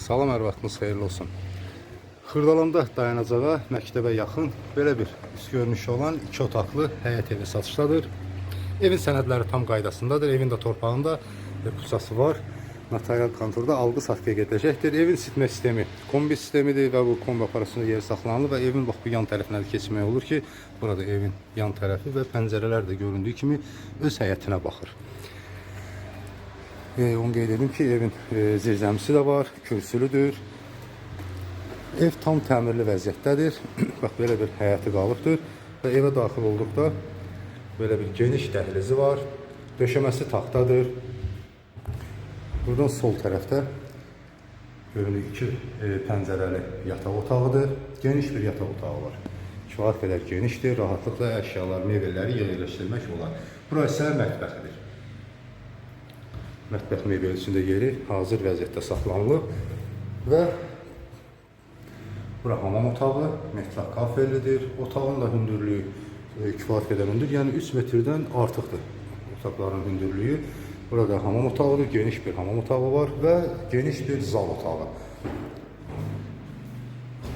Salam, hər vaxtınız xeyirli olsun. Xırdalanda dayanacağa məktəbə yaxın belə bir üst görünüşü olan 2 otaqlı həyət evi satışdadır. Evin sənədləri tam qaydasındadır. Evin də torpağında puçası var. Notarial kontorda alqı-satqıya gedəcəkdir. Evin isitmə sistemi kombi sistemidir və bu kombi aparatında yeri saxlanılır və evin bax bu yan tərəfinə keçmək olur ki, burada evin yan tərəfi və pəncərələr də göründüyü kimi öz həyətinə baxır. Onu qeyd edim ki, evin zirzəmisi də var, kürsülüdür. Ev tam təmirli vəziyyətdədir. Bax, belə bir həyəti qalıbdır və evə daxil olduqda belə bir geniş dəhlizi var. Döşəməsi taxtadır. Buradan sol tərəfdə görünür 2 pəncərəli yataq otağıdır. Geniş bir yataq otağı var. Kifayət qədər genişdir, rahatlıqla əşyalar, mebelləri yerləşdirmək olar. Burası isə mətbəxidir. Mətbəx mebeli içində yeri hazır vəziyyətdə saxlanılıb və bura hamam otağı, metlaq kafellidir. Otağın da hündürlüyü kifayət qədər hündür, yəni 3 metrdən artıqdır otaqların hündürlüyü. Burada hamam otağıdır, geniş bir hamam otağı var və geniş bir zal otağı.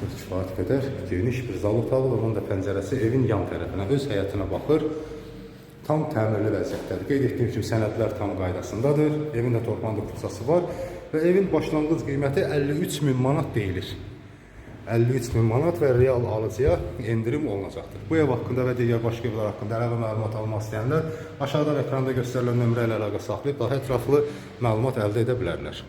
Kifayət qədər geniş bir zal otağı var, onun da pəncərəsi evin yan tərəfinə, öz həyətinə baxır. Tam təmirli vəziyyətdədir. Qeyd etdiyim kimi sənədlər tam qaydasındadır. Evin də torpağında puçası var və evin başlanğıc qiyməti 53.000 manat deyilir. 53.000 manat və real alıcıya endirim olunacaqdır. Bu ev haqqında və digər başqa evlər haqqında əlavə məlumat almaq istəyənlər aşağıdan ekranda göstərilən nömrə ilə əlaqə saxlayıb daha ətraflı məlumat əldə edə bilərlər.